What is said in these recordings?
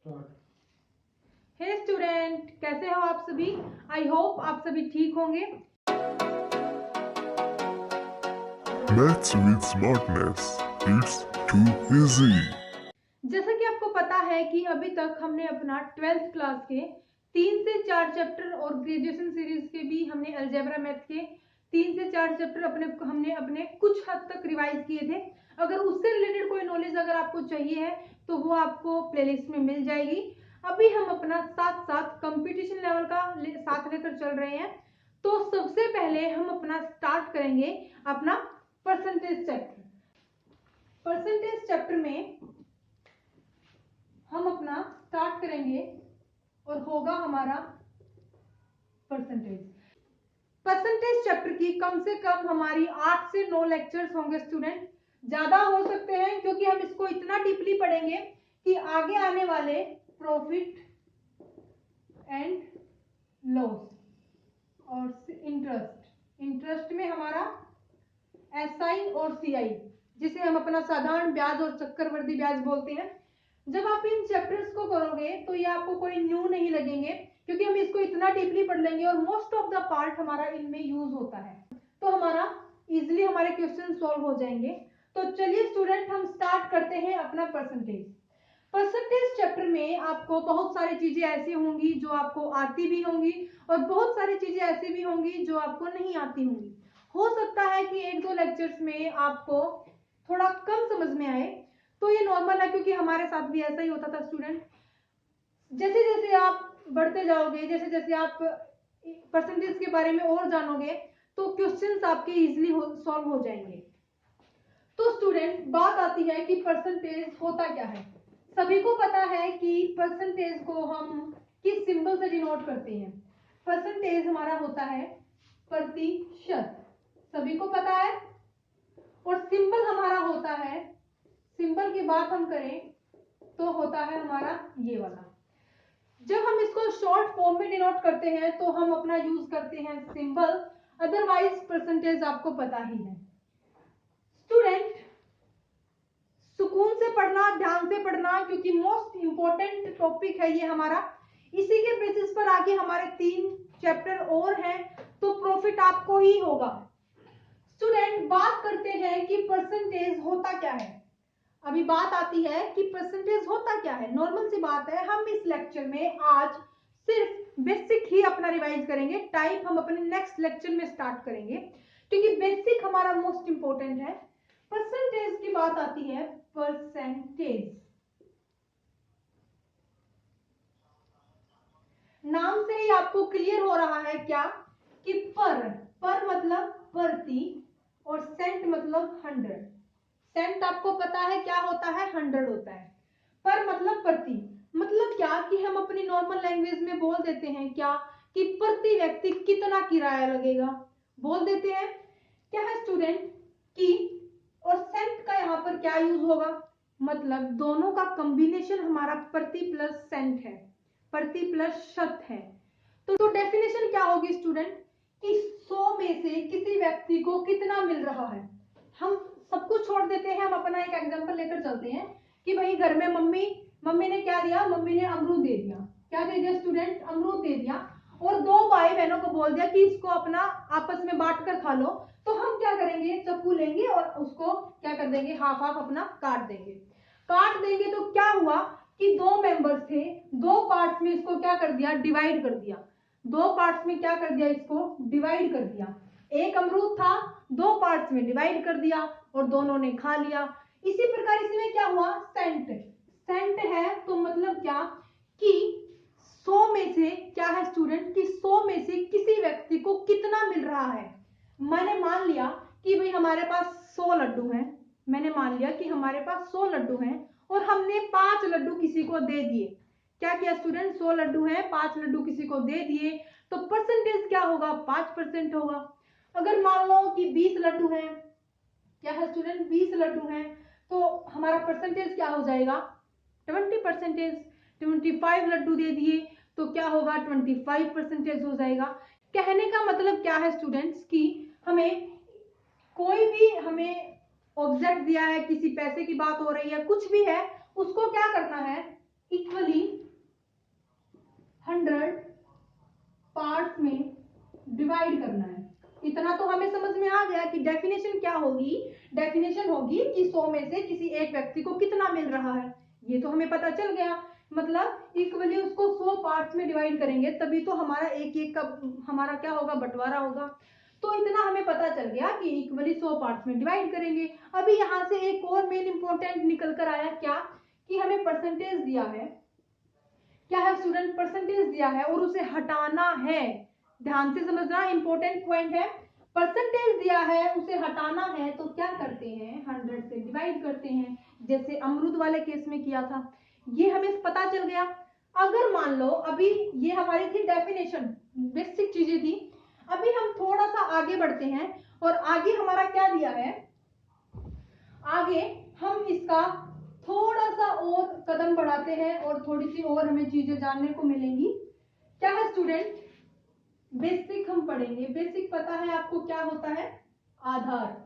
हे student, कैसे हो आप सभी? आई होप आप सभी ठीक होंगे। Maths with smartness. It's too easy. जैसा कि आपको पता है कि अभी तक हमने अपना 12th क्लास के 3 से 4 चैप्टर और ग्रेजुएशन सीरीज के भी हमने अलजेब्रा मैथ के 3 से 4 चैप्टर हमने अपने कुछ हद तक रिवाइज किए थे। अगर उससे रिलेटेड कोई नॉलेज अगर आपको चाहिए है तो वो आपको प्लेलिस्ट में मिल जाएगी। अभी हम अपना साथ साथ कंपटीशन लेवल का साथ लेकर चल रहे हैं। तो सबसे पहले हम अपना स्टार्ट करेंगे अपना परसेंटेज चैप्टर। परसेंटेज चैप्टर में हम अपना स्टार्ट करेंगे और होगा हमारा परसेंटेज। परसेंटेज चैप्टर की कम से कम हमारी 8 से 9 लेक्चर्स होंगे स्टूडेंट। ज्यादा हो सकते हैं क्योंकि हम इसको इतना डीपली पढ़ेंगे कि आगे आने वाले प्रॉफिट एंड लॉस और इंटरेस्ट में हमारा एसआई और सीआई, जिसे हम अपना साधारण ब्याज और चक्रवृद्धि ब्याज बोलते हैं। जब आप इन चैप्टर्स को करोगे तो ये आपको कोई न्यू नहीं लगेंगे क्योंकि हम इसको इतना डीपली पढ़ लेंगे और मोस्ट ऑफ द पार्ट हमारा इनमें यूज होता है, तो हमारा इजिली हमारे क्वेश्चन सॉल्व हो जाएंगे। तो चलिए स्टूडेंट, हम स्टार्ट करते हैं अपना परसेंटेज। परसेंटेज चैप्टर में आपको बहुत सारी चीजें ऐसी होंगी जो आपको आती भी होंगी और बहुत सारी चीजें ऐसी भी होंगी जो आपको नहीं आती होंगी। हो सकता है कि 1-2 लेक्चर्स में आपको थोड़ा कम समझ में आए, तो ये नॉर्मल है क्योंकि हमारे साथ भी ऐसा ही होता था स्टूडेंट। जैसे जैसे आप बढ़ते जाओगे, जैसे जैसे आप परसेंटेज के बारे में और जानोगे, तो क्वेश्चंस आपके इजीली सॉल्व हो जाएंगे। तो स्टूडेंट, बात आती है कि परसेंटेज होता क्या है। सभी को पता है कि परसेंटेज को हम किस सिंबल से डिनोट करते हैं। परसेंटेज हमारा होता है प्रतिशत, सभी को पता है। और सिंबल हमारा होता है, सिंबल की बात हम करें तो होता है हमारा ये वाला। जब हम इसको शॉर्ट फॉर्म में डिनोट करते हैं तो हम अपना यूज करते हैं सिंबल, अदरवाइज परसेंटेज आपको पता ही है। स्टूडेंट, सुकून से पढ़ना, ध्यान से पढ़ना, क्योंकि मोस्ट इंपॉर्टेंट टॉपिक है ये हमारा। इसी के बेसिस पर आगे हमारे 3 चैप्टर और हैं, तो प्रॉफिट आपको ही होगा। स्टूडेंट, बात करते हैं कि परसेंटेज होता क्या है। अभी बात आती है कि परसेंटेज होता क्या है। नॉर्मल सी बात है, हम इस लेक्चर में आज सिर्फ बेसिक ही अपना रिवाइज करेंगे। टाइप हम अपने नेक्स्ट लेक्चर में स्टार्ट करेंगे क्योंकि बेसिक हमारा मोस्ट इंपॉर्टेंट है। परसेंटेज की बात आती है, परसेंटेज नाम से ही आपको क्लियर हो रहा है क्या कि पर मतलब प्रति और सेंट मतलब 100। सेंट आपको पता है क्या होता है, 100 होता है। पर मतलब प्रति, मतलब क्या कि हम अपनी नॉर्मल लैंग्वेज में बोल देते हैं क्या कि प्रति व्यक्ति कितना किराया लगेगा, बोल देते हैं। क्या है स्टूडेंट कि और सेंट का यहाँ पर क्या यूज होगा, मतलब दोनों का कॉम्बिनेशन हमारा प्रति प्लस सेंट है, प्रति प्लस शत है। तो डेफिनेशन क्या होगी स्टूडेंट कि 100 में से किसी व्यक्ति को कितना मिल रहा है। हम सब कुछ छोड़ देते हैं, हम अपना एक एग्जांपल लेकर चलते हैं कि भाई घर में मम्मी ने क्या दिया, मम्मी ने अमरूद दे दिया। क्या दे दिया स्टूडेंट, अमरूद दे दिया। और 2 भाई बहनों को बोल दिया कि इसको अपना आपस में बांट कर खा लो। तो हम क्या करेंगे, चाकू लेंगे और उसको क्या कर देंगे, हाफ हाफ अपना काट देंगे। काट देंगे तो क्या हुआ कि 2 मेंबर्स थे, 2 पार्ट्स में इसको क्या कर दिया, डिवाइड कर दिया। 2 पार्ट्स में क्या कर दिया, इसको डिवाइड कर दिया। एक अमरूद था, 2 पार्ट्स में डिवाइड कर दिया और दोनों ने खा लिया। इसी प्रकार इसमें क्या हुआ, सेंट है तो मतलब क्या कि 100 में से क्या है स्टूडेंट कि 100 में से किसी व्यक्ति को कितना मिल रहा है। मैंने मान लिया कि भाई हमारे पास 100 लड्डू हैं, मैंने मान लिया कि हमारे पास 100 लड्डू हैं और हमने 5 लड्डू किसी को दे दिए। क्या किया स्टूडेंट, 100 लड्डू हैं, 5 लड्डू किसी को दे दिए, तो परसेंटेज क्या होगा, 5% होगा। अगर मान लो कि 20 लड्डू हैं, क्या है स्टूडेंट, 20 लड्डू हैं, तो हमारा परसेंटेज क्या हो जाएगा, 20%। 25 लड्डू दे दिए तो क्या होगा, 25% हो जाएगा। कहने का मतलब क्या है स्टूडेंट्स कि हमें कोई भी हमें ऑब्जेक्ट दिया है, किसी पैसे की बात हो रही है, कुछ भी है, उसको क्या करना है, इक्वली डिवाइड करना है। इतना तो हमें समझ में आ गया कि डेफिनेशन क्या होगी। डेफिनेशन होगी कि 100 में से किसी एक व्यक्ति को कितना मिल रहा है, ये तो हमें पता चल गया। मतलब इक्वली उसको 100 पार्ट्स में डिवाइड करेंगे तभी तो हमारा एक एक का हमारा क्या होगा, बंटवारा होगा। तो इतना हमें पता चल गया कि इक्वली 100 पार्ट्स में डिवाइड करेंगे। अभी यहाँ से एक और मेन इंपॉर्टेंट निकल कर आया, क्या कि हमें परसेंटेज दिया है। क्या है स्टूडेंट, परसेंटेज दिया है और उसे हटाना है। ध्यान से समझना, इंपॉर्टेंट पॉइंट है। परसेंटेज दिया है, उसे हटाना है, तो क्या करते हैं, 100 से डिवाइड करते हैं, जैसे अमरूद वाले केस में किया था। ये हमें पता चल गया। अगर मान लो अभी ये हमारी थी डेफिनेशन, बेसिक चीजें थी। अभी हम थोड़ा सा आगे बढ़ते हैं और आगे हमारा क्या दिया है, आगे हम इसका थोड़ा सा और कदम बढ़ाते हैं और थोड़ी सी और हमें चीजें जानने को मिलेंगी। क्या है स्टूडेंट, बेसिक हम पढ़ेंगे। बेसिक पता है आपको क्या होता है, आधार।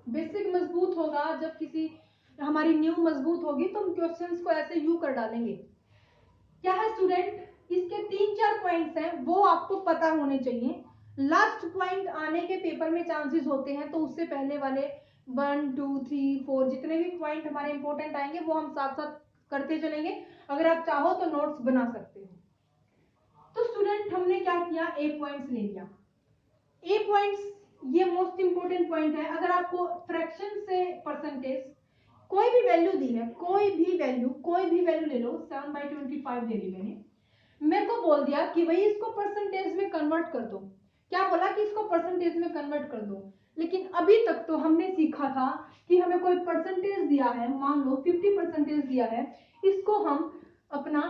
बेसिक मजबूत होगा जब किसी हमारी नींव मजबूत होगी तो हम क्वेश्चंस को ऐसे यू कर डालेंगे। क्या है स्टूडेंट, इसके 3-4 पॉइंट्स हैं, वो आपको पता होने चाहिए। लास्ट पॉइंट आने के पेपर में चांसेस होते हैं, तो उससे पहले वाले 1, 2, 3, 4 जितने भी पॉइंट हमारे इंपॉर्टेंट आएंगे वो हम साथ साथ करते चलेंगे। अगर आप चाहो तो नोट्स बना सकते हो। तो स्टूडेंट हमने क्या किया, ए पॉइंट्स ले लिया। ए पॉइंट्स ये मोस्ट इंपोर्टेंट पॉइंट है। अगर आपको फ्रैक्शन से परसेंटेज कोई भी वैल्यू दी है, कोई भी वैल्यू ले लो, 7/25 ले ली मैंने, मेरे को बोल दिया कि भाई इसको परसेंटेज में कन्वर्ट कर दो। क्या बोला कि इसको परसेंटेज में कन्वर्ट कर दो। लेकिन अभी तक तो हमने सीखा था कि हमें कोई परसेंटेज दिया है, मान लो 50% दिया है, इसको हम अपना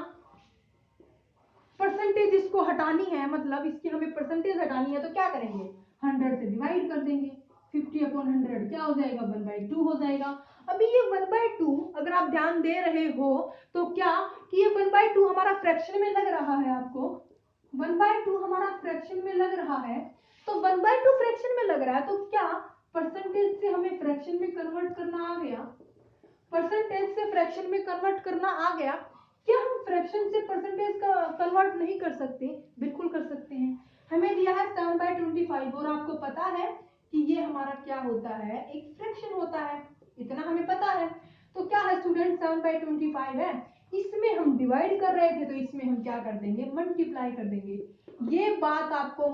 परसेंटेज इसको हटानी है, मतलब इसकी हमें परसेंटेज हटानी है, तो क्या करेंगे, 100 से डिवाइड कर देंगे। 50/100 क्या हो जाएगा, 1/2 हो जाएगा। अभी ये 1/2 अगर आप ध्यान दे रहे हो तो क्या कि ये 1/2 हमारा फ्रैक्शन में लग रहा है, आपको 1/2 हमारा फ्रैक्शन में लग रहा है। तो 1/2 फ्रैक्शन में लग रहा है, तो क्या परसेंटेज से हमें फ्रैक्शन में कन्वर्ट करना आ गया, परसेंटेज से फ्रैक्शन में कन्वर्ट करना आ गया। क्या हम फ्रैक्शन से परसेंटेज का कन्वर्ट नहीं कर सकते, बिल्कुल कर सकते हैं। हमें दिया है 7/25 और आपको पता है कि ये हमारा क्या होता है, एक फ्रैक्शन होता है, इतना हमें पता है। तो क्या है स्टूडेंट, 7/25 है, इसमें हम डिवाइड कर रहे थे तो इसमें हम क्या कर देंगे, मल्टीप्लाई कर देंगे। ये बात आपको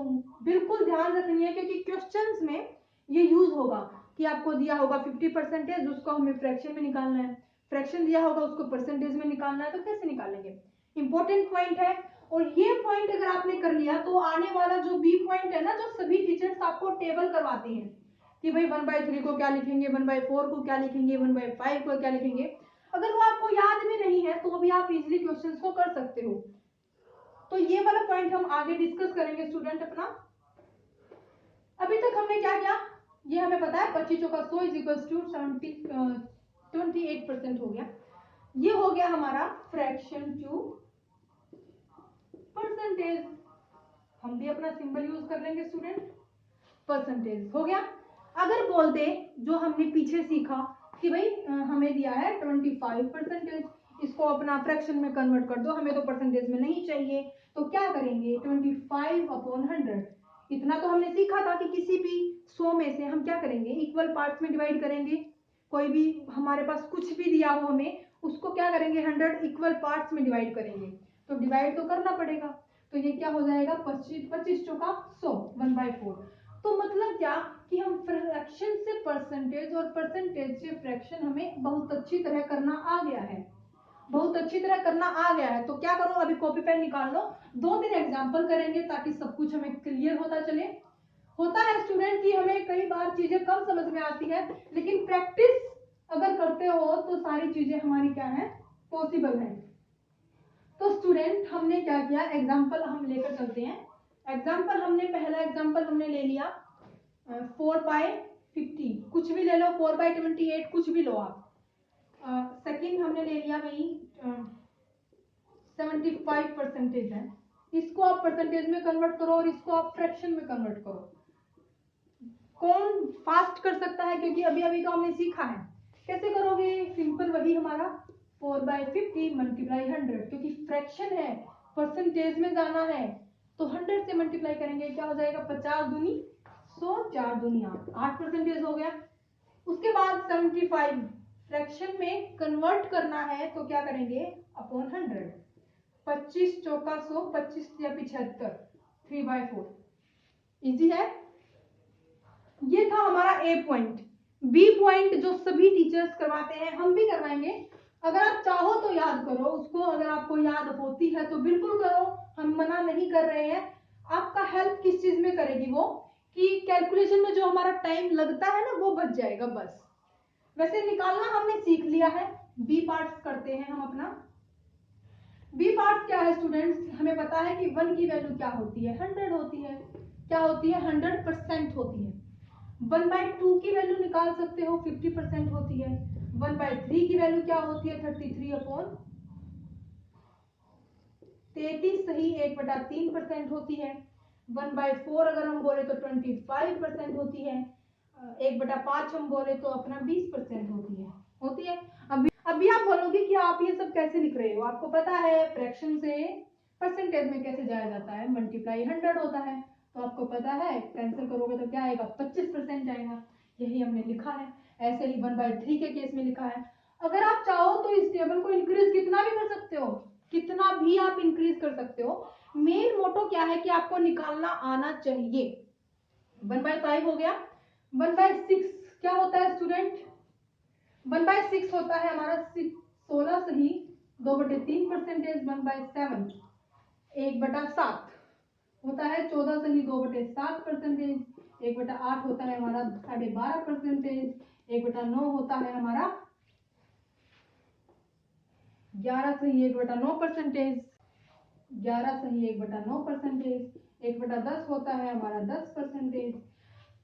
बिल्कुल ध्यान रखनी है क्योंकि क्वेश्चंस में ये यूज होगा कि आपको दिया होगा 50%, उसको हमें फ्रैक्शन में निकालना है, फ्रैक्शन दिया होगा उसको परसेंटेज में निकालना है, तो कैसे निकालेंगे, इंपॉर्टेंट पॉइंट है। और ये पॉइंट अगर आपने कर लिया तो आने वाला जो बी पॉइंट है ना, जो सभी टीचर्स आपको टेबल करवाते हैं कि भाई 1/3 को क्या लिखेंगे, 1/4 को क्या लिखेंगे, 1/5 को क्या लिखेंगे, अगर वो आपको याद में नहीं है तो अभी आप इजिली क्वेश्चंस को कर सकते हो। तो ये वाला पॉइंट हम आगे डिस्कस करेंगे स्टूडेंट अपना। अभी तक हमने क्या किया, ये हमें पता है 25 चौका 100 = 28% हो गया। ये हो गया हमारा फ्रैक्शन टू परसेंटेज। हम भी अपना सिंबल यूज कर लेंगे स्टूडेंट, परसेंटेज हो गया। अगर बोल दे जो हमने पीछे सीखा कि भाई हमें दिया है 25%, इसको अपना फ्रैक्शन में कन्वर्ट कर दो, हमें तो परसेंटेज में नहीं चाहिए, तो क्या करेंगे, 25/100। इतना तो हमने सीखा था कि किसी भी 100 में से हम क्या करेंगे, इक्वल पार्ट्स में डिवाइड करेंगे। कोई भी हमारे पास कुछ भी दिया हो हमें, उसको क्या करेंगे, 100 इक्वल पार्ट्स में डिवाइड करेंगे। तो डिवाइड तो करना पड़ेगा, तो ये क्या हो जाएगा, 25 चौका 100, 1/4। तो मतलब क्या कि हम फ्रैक्शन से परसेंटेज और परसेंटेज से फ्रैक्शन हमें बहुत अच्छी तरह करना आ गया है, बहुत अच्छी तरह करना आ गया है। तो क्या करो, अभी कॉपी पेन निकाल लो, 2-3 एग्जांपल करेंगे ताकि सब कुछ हमें क्लियर होता चले। होता है स्टूडेंट कि हमें कई बार चीजें कम समझ में आती है, लेकिन प्रैक्टिस अगर करते हो तो सारी चीजें हमारी क्या है, पॉसिबल है। तो स्टूडेंट हमने क्या किया, एग्जाम्पल हम लेकर चलते हैं। एग्जाम्पल हमने पहला एग्जाम्पल हमने ले लिया 4/50, कुछ भी ले लो, 4/28 कुछ भी लो आप। सेकंड हमने ले लिया भाई 75% है, इसको आप परसेंटेज में कन्वर्ट करो और इसको आप फ्रैक्शन में कन्वर्ट करो। कौन फास्ट कर सकता है, क्योंकि अभी अभी तो हमने सीखा है। कैसे करोगे, सिंपल वही हमारा 4/50 × 100, क्योंकि फ्रैक्शन है, परसेंटेज में जाना है, तो 100 से मल्टीप्लाई करेंगे, क्या हो जाएगा 50 दूनी 100, 4 दूनी 8% हो गया। उसके बाद 75 फ्रैक्शन में कन्वर्ट करना है तो क्या करेंगे अपॉन 100, 25 चौका 100, 25 या 75, 3/4। इजी है। ये था हमारा ए पॉइंट। बी पॉइंट जो सभी टीचर्स करवाते हैं हम भी करवाएंगे। अगर आप चाहो तो याद करो उसको, अगर आपको याद होती है तो बिल्कुल करो, हम मना नहीं कर रहे हैं। आपका हेल्प किस चीज में करेगी वो, कि कैलकुलेशन में जो हमारा टाइम लगता है ना वो बच जाएगा बस। वैसे निकालना हमने सीख लिया है। बी पार्ट करते हैं हम अपना। बी पार्ट क्या है स्टूडेंट्स, हमें पता है कि 1 की वैल्यू क्या होती है 100 होती है। क्या होती है 100% होती है। 1/2 की वैल्यू निकाल सकते हो 50% होती है। 1/3 की वैल्यू क्या होती है 33/33 सही 1/3% होती है। 1/4 अगर हम बोले तो 25% होती है। 1/5 हम बोले तो अपना 20% होती है। अभी आप बोलोगे कि आप ये सब कैसे लिख रहे हो, आपको पता है फ्रैक्शन से परसेंटेज में कैसे जाया जाता है, मल्टीप्लाई 100 होता है। तो आपको पता है कैंसिल करोगे तो क्या आएगा 25% आएगा। यही हमने लिखा है। ऐसे ही 1/3 के केस में लिखा है। अगर आप चाहो तो इस टेबल को इंक्रीज कितना भी कर सकते हो, कितना भी आप इंक्रीज कर सकते हो। मेन मोटो क्या है कि आपको निकालना आना चाहिए। 1/5 हो गया। 1/6 क्या होता है स्टूडेंट, 1/6 होता है हमारा 16 सही 2/3%। 1/7 1/7 होता है 14 सही 2/7%। 1/8 होता है हमारा 12.5%। 1/9 होता है हमारा 11 सही 1/9%। 11 सही 1/9%। 1/10 होता है हमारा 10%।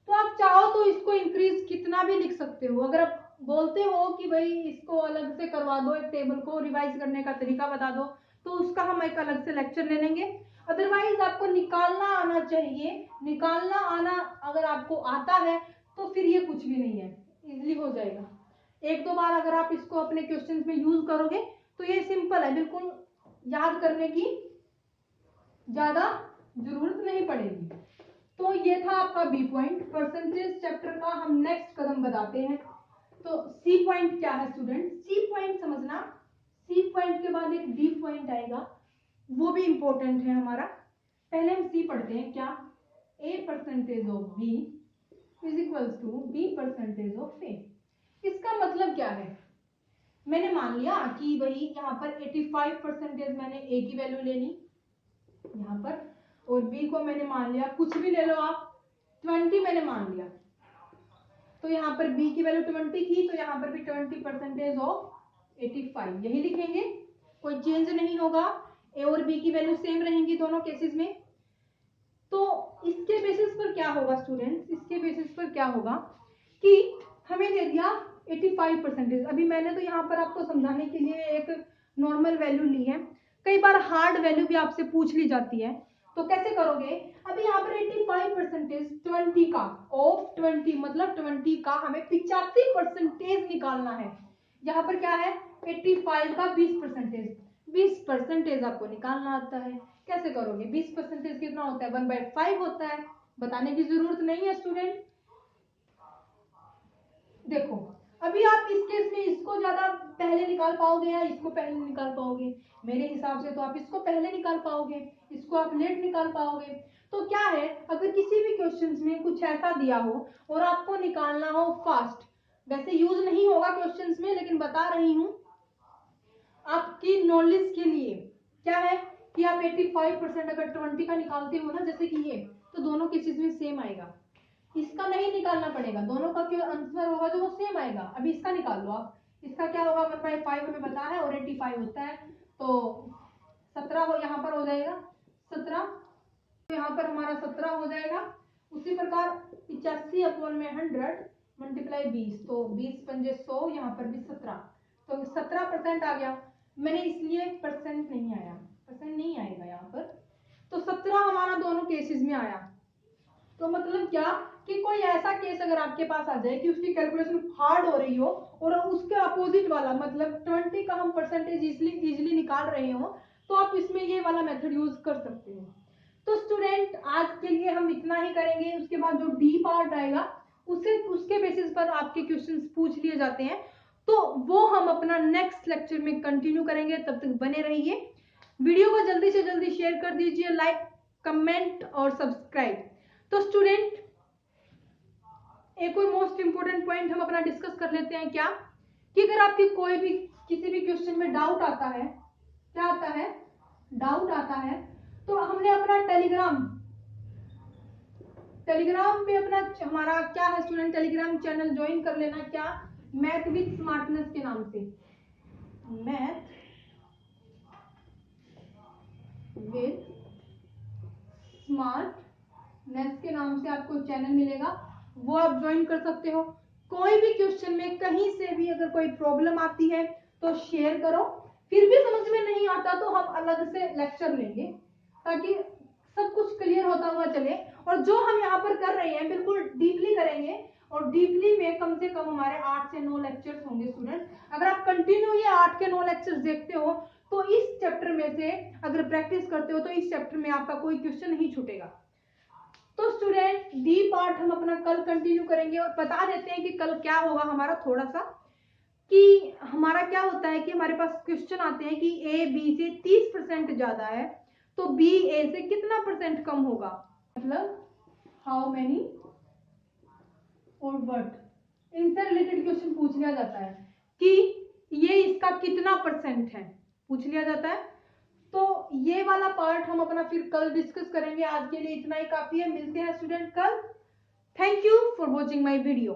तो आप चाहो तो इसको इंक्रीज कितना भी लिख सकते हो। अगर आप बोलते हो कि भाई इसको अलग से करवा दो, एक टेबल को रिवाइज करने का तरीका बता दो, तो उसका हम एक अलग से लेक्चर ले लेंगे। अदरवाइज आपको निकालना आना चाहिए। निकालना आना अगर आपको आता है तो फिर ये कुछ भी नहीं है, इजीली हो जाएगा। 1-2 बार अगर आप इसको अपने क्वेश्चंस में यूज करोगे तो ये सिंपल है, बिल्कुल याद करने की ज्यादा जरूरत नहीं पड़ेगी। तो ये था आपका बी पॉइंट। परसेंटेज चैप्टर का हम नेक्स्ट कदम बताते हैं। तो सी पॉइंट क्या है स्टूडेंट, सी पॉइंट समझना। सी पॉइंट के बाद एक डी पॉइंट आएगा, वो भी इंपॉर्टेंट है हमारा। पहले हम सी पढ़ते हैं। क्या, A% of B is equals to B% of A. इसका मतलब क्या है, मैंने मान लिया कि भाई यहाँ पर 85% मैंने ए की वैल्यू ले ली यहाँ पर, और बी को मैंने मान लिया कुछ भी ले लो आप 20 मैंने मान लिया। तो यहाँ पर बी की वैल्यू 20 थी तो यहाँ पर भी 20% ऑफ 85 यही लिखेंगे, कोई चेंज नहीं होगा। ए और बी की वैल्यू सेम रहेंगी दोनों केसेस में। तो इसके बेसिस पर क्या होगा स्टूडेंट्स, इसके बेसिस पर क्या होगा कि हमें दे दिया 85%। अभी मैंने तो यहाँ पर आपको समझाने के लिए एक नॉर्मल वैल्यू ली है। कई बार हार्ड वैल्यू भी आपसे पूछ ली जाती है, तो कैसे करोगे। अभी यहाँ पर 85% 20 का ऑफ 20 मतलब 20 का हमें 85% निकालना है। यहाँ पर क्या है 85 का 20% आपको निकालना आता है। कैसे करोगे, 20% कितना होता है 1/5 होता है। बताने की जरूरत नहीं है स्टूडेंट। देखो अभी आप इस केस में इसको ज्यादा पहले निकाल पाओगे या इसको पहले निकाल पाओगे, मेरे हिसाब से तो आप इसको पहले निकाल पाओगे, इसको आप लेट निकाल पाओगे। तो क्या है, अगर किसी भी क्वेश्चंस में कुछ ऐसा दिया हो और आपको निकालना हो फास्ट, वैसे यूज नहीं होगा क्वेश्चंस में लेकिन बता रही हूं आपकी नॉलेज के लिए, क्या है कि आप 85% अगर 20 का निकालते हो ना जैसे कि ये, तो दोनों केसेस में सेम आएगा। इसका नहीं निकालना पड़ेगा, दोनों का जो आंसर होगा जो वो सेम आएगा। अभी इसका निकाल लो आप, इसका क्या होगा 1/5 हमें पता है और 85 होता है तो 17 हो यहाँ पर हो जाएगा 17, तो यहाँ पर हमारा 17 हो जाएगा। उसी प्रकार 85/100 मल्टीप्लाई 20, तो 20×5 100, यहाँ पर भी 17, तो 17% आ गया। मैंने इसलिए परसेंट नहीं आया, परसेंट नहीं आएगा यहाँ पर, तो 17 हमारा दोनों केसेस में आया। तो मतलब क्या कि कोई ऐसा केस अगर आपके पास आ जाए कि उसकी कैलकुलेशन हार्ड हो रही हो और उसके अपोजिट वाला मतलब 20 का हम परसेंटेज इजिली निकाल रहे हो, तो आप इसमें ये वाला मेथड यूज कर सकते हो। तो स्टूडेंट आज के लिए हम इतना ही करेंगे, उसके बाद जो डी पार्ट आएगा उसके बेसिस पर आपके क्वेश्चंस पूछ लिए जाते हैं, तो वो हम अपना नेक्स्ट लेक्चर में कंटिन्यू करेंगे। तब तक बने रहिए, वीडियो को जल्दी से जल्दी शेयर कर दीजिए, लाइक कमेंट और सब्सक्राइब। तो स्टूडेंट एक और मोस्ट इंपोर्टेंट पॉइंट हम अपना डिस्कस कर लेते हैं, क्या कि अगर आपकी कोई भी किसी भी क्वेश्चन में डाउट आता है, क्या आता है, डाउट आता है, तो हमने अपना टेलीग्राम पे अपना हमारा क्या है स्टूडेंट, टेलीग्राम चैनल ज्वाइन कर लेना, क्या मैथ विद स्मार्टनेस के नाम से, मैथ विद स्मार्टनेस के नाम से आपको चैनल मिलेगा, वो आप ज्वाइन कर सकते हो। कोई भी क्वेश्चन में कहीं से भी अगर कोई प्रॉब्लम आती है तो शेयर करो, फिर भी समझ में नहीं आता तो हम अलग से लेक्चर लेंगे ताकि सब कुछ क्लियर होता हुआ चले। और जो हम यहाँ पर कर रहे हैं बिल्कुल डीपली करेंगे, और डीपली में कम से कम हमारे 8 से 9 लेक्चर्स होंगे स्टूडेंट। अगर आप कंटिन्यू ये 8 के 9 लेक्चर्स देखते हो तो इस चैप्टर में से अगर प्रैक्टिस करते हो तो इस चैप्टर में आपका कोई क्वेश्चन नहीं छूटेगा। तो स्टूडेंट डी पार्ट हम अपना कल कंटिन्यू करेंगे, और बता देते हैं कि कल क्या होगा हमारा, थोड़ा सा कि हमारा क्या होता है कि हमारे पास क्वेश्चन आते हैं कि ए बी से 30% ज्यादा है तो बी ए से कितना % कम होगा, मतलब हाउ मेनी और व्हाट, इनसे रिलेटेड क्वेश्चन पूछ लिया जाता है कि ये इसका कितना % है, पूछ लिया जाता है। तो ये वाला पार्ट हम अपना फिर कल डिस्कस करेंगे। आज के लिए इतना ही काफी है, मिलते हैं स्टूडेंट कल। Thank you for watching my video.